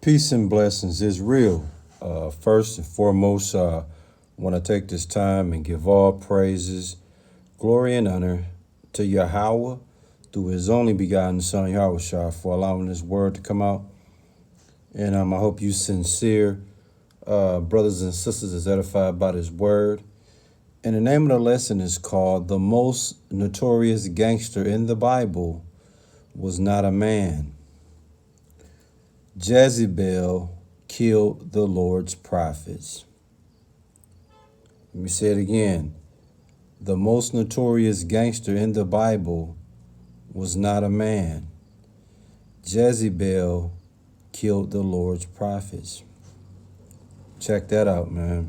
Peace and blessings is real. First and foremost, I want to take this time and give all praises, glory, and honor to Yahweh through his only begotten Son, Yahweh, for allowing this word to come out. And I hope you sincere brothers and sisters is edified by this word. And the name of the lesson is called The Most Notorious Gangster in the Bible Was Not a Man. Jezebel killed the Lord's prophets. Let me say it again. The most notorious gangster in the Bible was not a man. Jezebel killed the Lord's prophets. Check that out, man.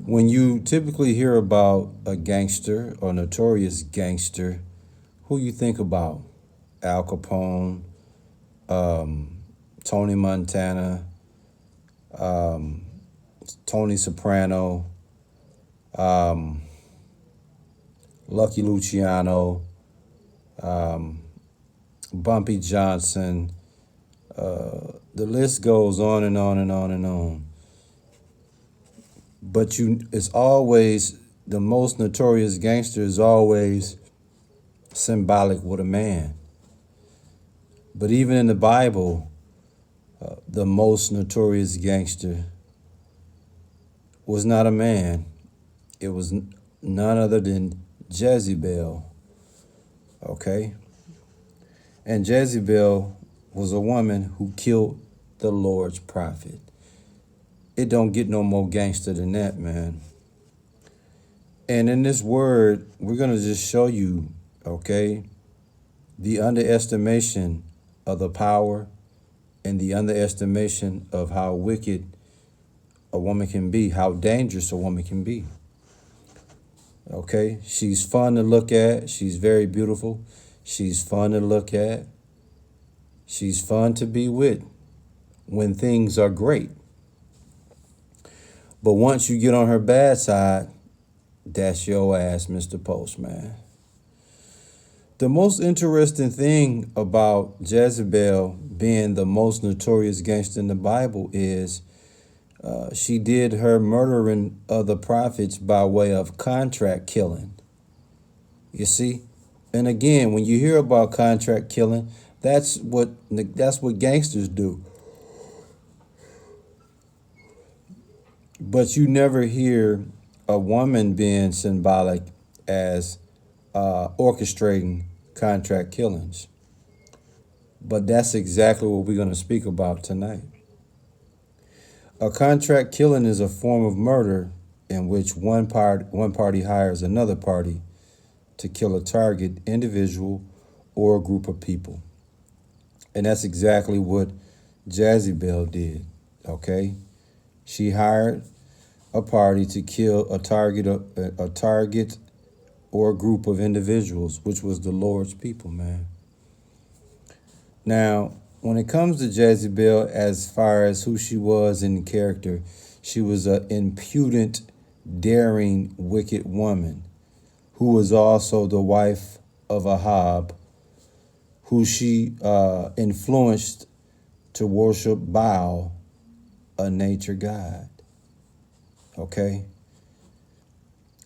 When you typically hear about a gangster or notorious gangster, who you think about? Al Capone, Tony Montana, Tony Soprano, Lucky Luciano, Bumpy Johnson. The list goes on and on and on and on. But it's always, the most notorious gangster is always symbolic with a man. But even in the Bible, the most notorious gangster was not a man. It was none other than Jezebel. Okay? And Jezebel was a woman who killed the Lord's prophet. It don't get no more gangster than that, man. And in this word, we're going to just show you, okay, the underestimation of the power and the underestimation of how wicked a woman can be, how dangerous a woman can be. Okay, she's fun to look at. She's very beautiful. She's fun to look at. She's fun to be with when things are great. But once you get on her bad side, that's your ass, Mr. Postman. The most interesting thing about Jezebel being the most notorious gangster in the Bible is she did her murdering of the prophets by way of contract killing. You see? And again, when you hear about contract killing, that's what gangsters do. But you never hear a woman being symbolic as orchestrating contract killings. But that's exactly what we're going to speak about tonight. A contract killing is a form of murder in which one party hires another party to kill a target individual or a group of people. And that's exactly what Jezebel did, okay? She hired a party to kill a target or a group of individuals, which was the Lord's people, man. Now, when it comes to Jezebel, as far as who she was in character, she was an impudent, daring, wicked woman who was also the wife of Ahab, who she influenced to worship Baal, a nature god. Okay?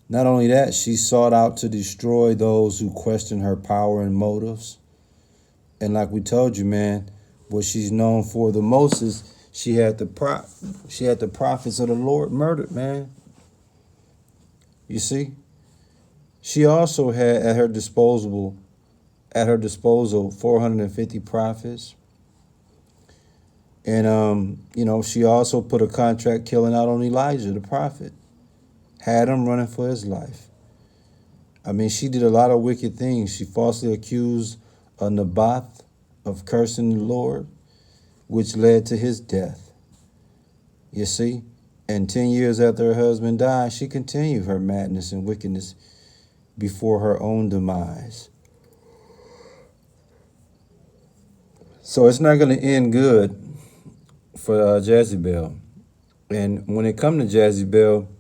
Not only that, she sought out to destroy those who questioned her power and motives. And like we told you, man, what she's known for the most is she had the prophets of the Lord murdered, man. You see? She also had at her disposal 450 prophets. And she also put a contract killing out on Elijah, the prophet. Had him running for his life. I mean, she did a lot of wicked things. She falsely accused Naboth of cursing the Lord, which led to his death. You see? And 10 years after her husband died, she continued her madness and wickedness before her own demise. So it's not going to end good for Jezebel. And when it comes to Jezebel,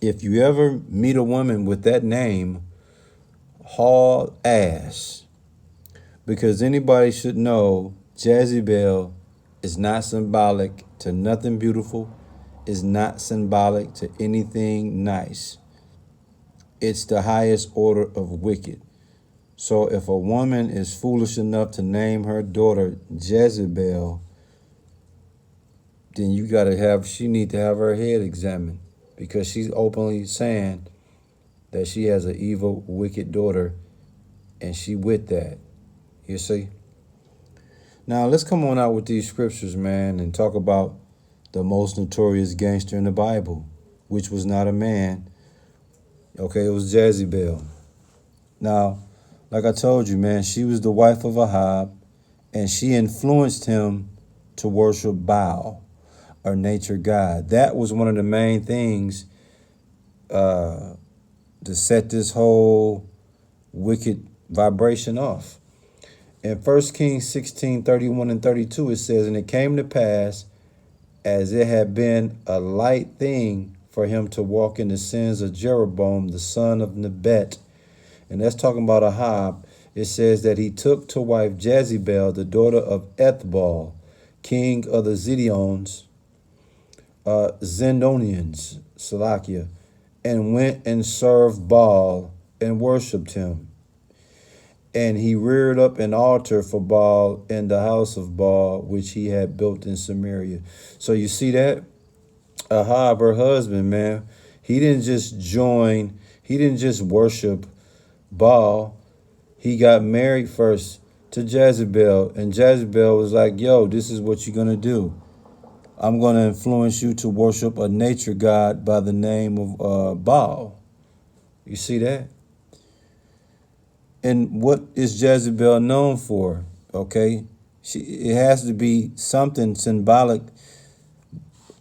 if you ever meet a woman with that name, haul ass. Because anybody should know Jezebel is not symbolic to nothing beautiful, is not symbolic to anything nice. It's the highest order of wicked. So if a woman is foolish enough to name her daughter Jezebel, then she need to have her head examined, because she's openly saying that she has an evil, wicked daughter, and she with that. You see? Now let's come on out with these scriptures, man, and talk about the most notorious gangster in the Bible, which was not a man. Okay, it was Jezebel. Now, like I told you, man, she was the wife of Ahab, and she influenced him to worship Baal, or nature god. That was one of the main things to set this whole wicked vibration off. In 1 Kings 16:31 and 32, it says, "And it came to pass, as it had been a light thing for him to walk in the sins of Jeroboam, the son of Nebat," and that's talking about Ahab. It says that he took to wife Jezebel, the daughter of Ethbaal, king of the Zidonians, Salakia, and went and served Baal and worshipped him. And he reared up an altar for Baal in the house of Baal, which he had built in Samaria. So you see that? Ahab, her husband, man, he didn't just worship Baal. He got married first to Jezebel, and Jezebel was like, yo, this is what you're going to do. I'm going to influence you to worship a nature god by the name of Baal. You see that? And what is Jezebel known for? Okay, it has to be something symbolic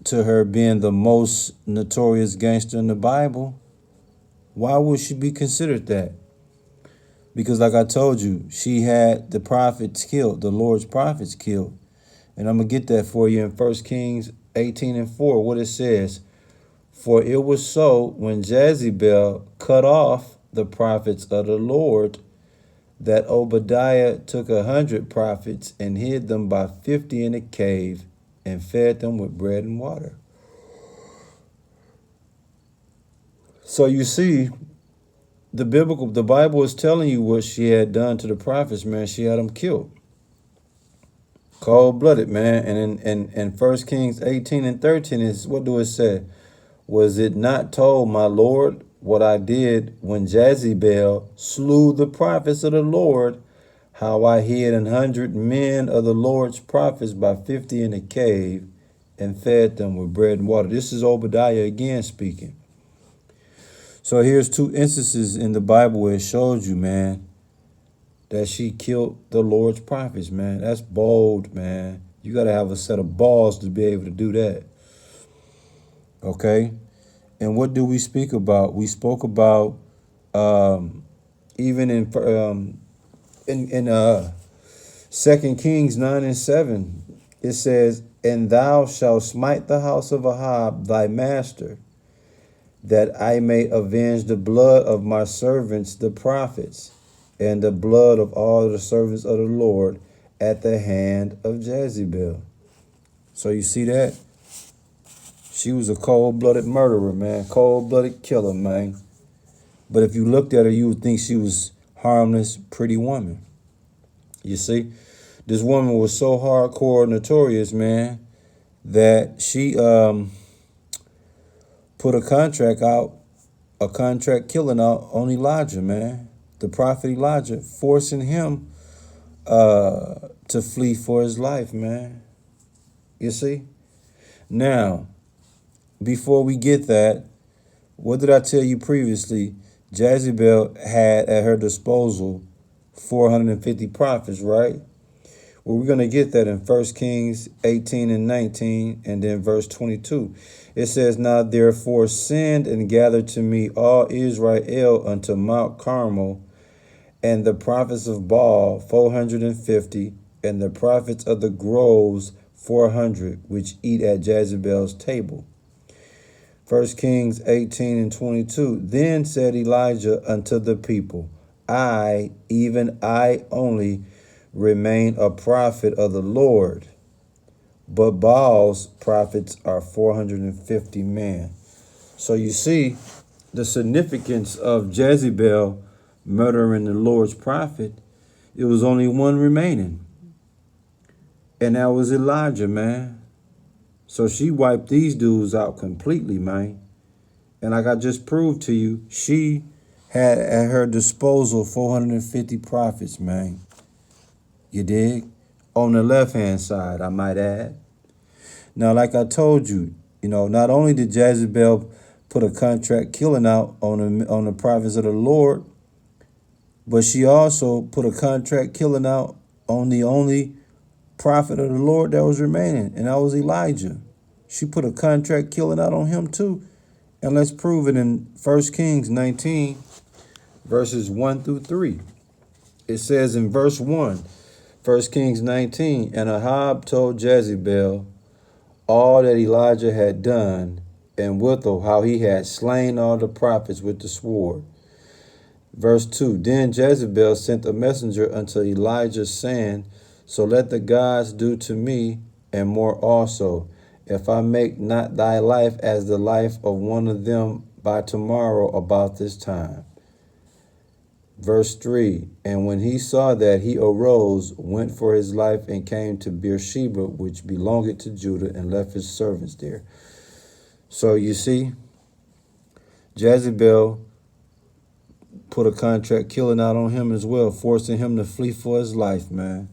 to her being the most notorious gangster in the Bible. Why would she be considered that? Because like I told you, she had the prophets killed, the Lord's prophets killed. And I'm going to get that for you in 1 Kings 18 and 4, what it says. "For it was so, when Jezebel cut off the prophets of the Lord, that Obadiah took 100 prophets and hid them by 50 in a cave and fed them with bread and water." So you see, the Bible is telling you what she had done to the prophets, man. She had them killed. Cold-blooded, man. And in 1 Kings 18 and 13, is what do it say? "Was it not told, my Lord, what I did when Jezebel slew the prophets of the Lord, how I hid 100 men of the Lord's prophets by 50 in a cave and fed them with bread and water?" This is Obadiah again speaking. So here's two instances in the Bible where it shows you, man, that she killed the Lord's prophets, man. That's bold, man. You got to have a set of balls to be able to do that. Okay? And what do we speak about? We spoke about even in 2 Kings 9 and 7, it says, "And thou shalt smite the house of Ahab thy master, that I may avenge the blood of my servants the prophets, and the blood of all the servants of the Lord at the hand of Jezebel." So you see that? She was a cold-blooded murderer, man. Cold-blooded killer, man. But if you looked at her, you would think she was harmless, pretty woman. You see? This woman was so hardcore notorious, man, that she put a contract killing out on Elijah, man. The prophet Elijah, forcing him to flee for his life, man. You see? Now, before we get that, what did I tell you previously? Jezebel had at her disposal 450 prophets, right? Well, we're going to get that in 1 Kings 18 and 19, and then verse 22. It says, "Now therefore send and gather to me all Israel unto Mount Carmel, and the prophets of Baal 450, and the prophets of the groves 400, which eat at Jezebel's table." 1 Kings 18 and 22. "Then said Elijah unto the people, I, even I only, remain a prophet of the Lord, but Baal's prophets are 450 men. So you see the significance of Jezebel murdering the Lord's prophet. It was only one remaining, and that was Elijah, man. So she wiped these dudes out completely, man. And like I just proved to you, she had at her disposal 450 prophets, man. You dig? On the left-hand side, I might add. Now, like I told you, not only did Jezebel put a contract killing out on the prophets of the Lord, but she also put a contract killing out on the only prophet of the Lord that was remaining, and that was Elijah. She put a contract killing out on him too. And let's prove it in 1 Kings 19, verses 1 through 3. It says in verse 1, 1 Kings 19, and Ahab told Jezebel all that Elijah had done, and withal how he had slain all the prophets with the sword. Verse 2, then Jezebel sent a messenger unto Elijah, saying, so let the gods do to me, and more also, if I make not thy life as the life of one of them by tomorrow about this time. Verse 3, and when he saw that, he arose, went for his life, and came to Beersheba, which belonged to Judah, and left his servants there. So you see, Jezebel put a contract killing out on him as well, forcing him to flee for his life, man.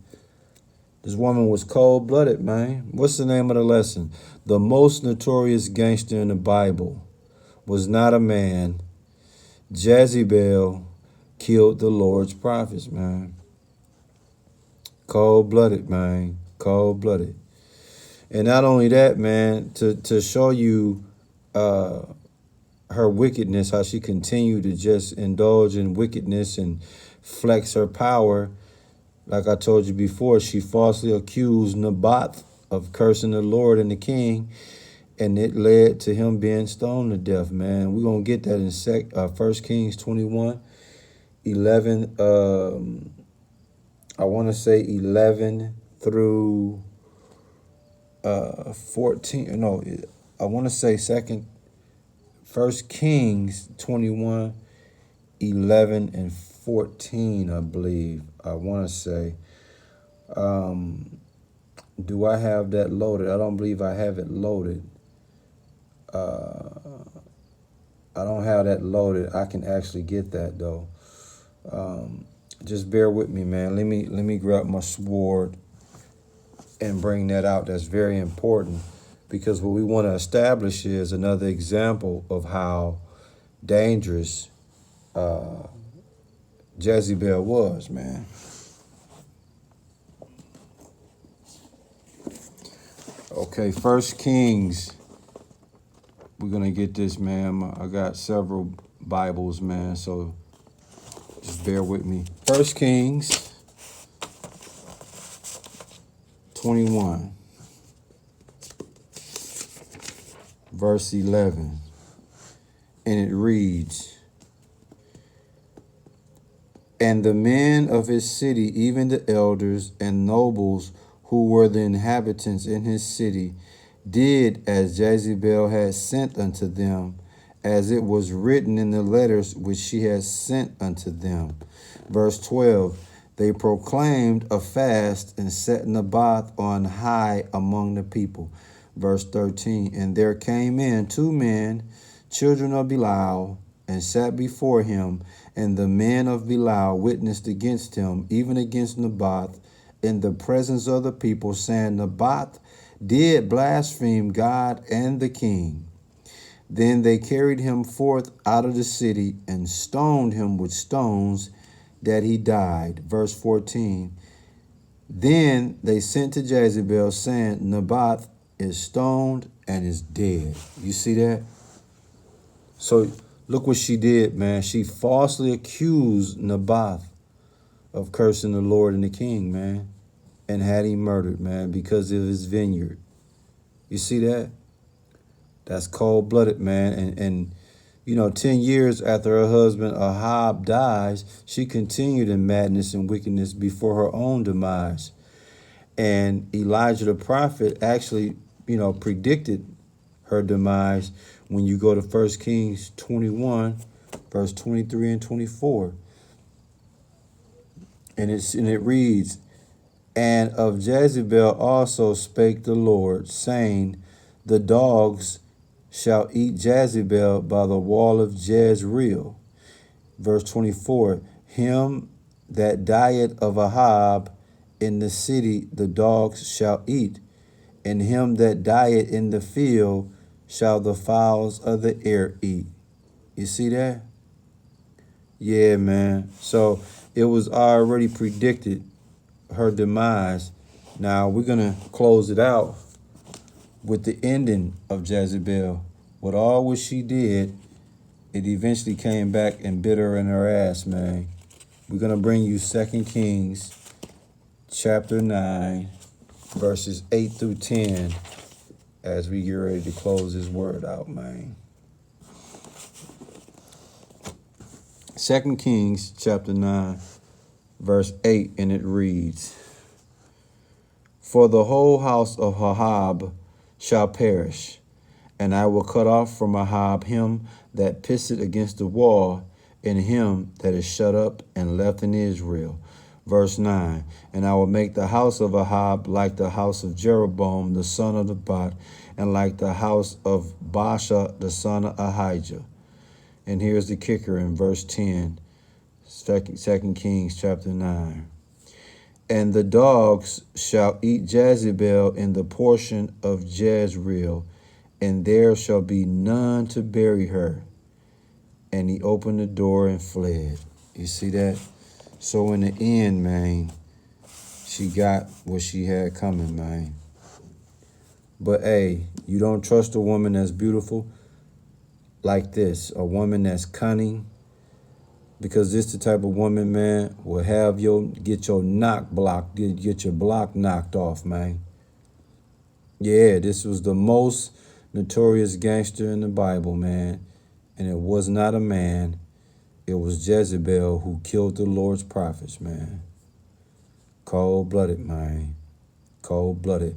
This woman was cold-blooded, man. What's the name of the lesson? The most notorious gangster in the Bible was not a man. Jezebel killed the Lord's prophets, man. Cold-blooded, man. Cold-blooded. And not only that, man, to show you her wickedness, how she continued to just indulge in wickedness and flex her power. Like I told you before, she falsely accused Naboth of cursing the Lord and the king, and it led to him being stoned to death, man. We're going to get that in 1 Kings 21, 11, I want to say 11 through 14. No, I want to say 1 Kings 21, 11 and 14, I believe. I want to say. Do I have that loaded? I don't believe I have it loaded. I don't have that loaded. I can actually get that though. Just bear with me, man. Let me grab my sword and bring that out. That's very important, because what we want to establish is another example of how dangerous Jezebel was, man. Okay, 1 Kings. We're going to get this, man. I got several Bibles, man, so just bear with me. 1 Kings 21, verse 11. And it reads, and the men of his city, even the elders and nobles who were the inhabitants in his city, did as Jezebel had sent unto them, as it was written in the letters which she had sent unto them. Verse 12, they proclaimed a fast and set Naboth on high among the people. Verse 13, and there came in 2 men, children of Belial, and sat before him, and the men of Belial witnessed against him, even against Naboth, in the presence of the people, saying, Naboth did blaspheme God and the king. Then they carried him forth out of the city and stoned him with stones, that he died. Verse 14, then they sent to Jezebel, saying, Naboth is stoned and is dead. You see that? So look what she did, man. She falsely accused Naboth of cursing the Lord and the king, man, and had him murdered, man, because of his vineyard. You see that? That's cold-blooded, man. And 10 years after her husband Ahab dies, she continued in madness and wickedness before her own demise. And Elijah the prophet actually, predicted her demise when you go to 1 Kings 21, verse 23 and 24. And it reads, "And of Jezebel also spake the Lord, saying, The dogs shall eat Jezebel by the wall of Jezreel." Verse 24, "Him that dieth of Ahab in the city the dogs shall eat, and him that dieth in the field shall the fowls of the air eat." You see that? Yeah, man. So it was already predicted, her demise. Now we're going to close it out with the ending of Jezebel. With all what she did, it eventually came back and bit her in her ass, man. We're going to bring you 2 Kings chapter 9, verses 8 through 10 as we get ready to close this word out, man. 2 Kings chapter 9, verse 8, and it reads, "For the whole house of Ahab shall perish, and I will cut off from Ahab him that pisseth against the wall, and him that is shut up and left in Israel." Verse 9, "And I will make the house of Ahab like the house of Jeroboam the son of Nebat, and like the house of Baasha the son of Ahijah." And here's the kicker in verse 10, 2 Kings chapter 9. "And the dogs shall eat Jezebel in the portion of Jezreel, and there shall be none to bury her." And he opened the door and fled. You see that? So in the end, man, she got what she had coming, man. But hey, you don't trust a woman that's beautiful like this, a woman that's cunning, because this the type of woman, man, will have get your get your block knocked off, man. Yeah, this was the most notorious gangster in the Bible, man. And it was not a man. It was Jezebel who killed the Lord's prophets, man. Cold-blooded, man. Cold-blooded.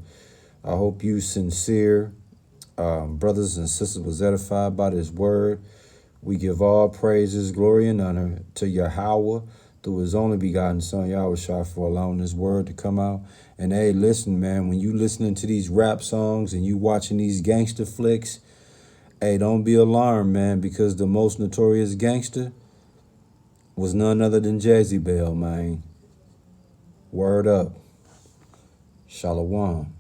I hope you sincere brothers and sisters was edified by this word. We give all praises, glory, and honor to Yahweh through his only begotten son, Yahushua, for allowing this word to come out. And hey, listen, man, when you listening to these rap songs and you watching these gangster flicks, hey, don't be alarmed, man, because the most notorious gangster was none other than Jezebel, man. Word up. Shalom.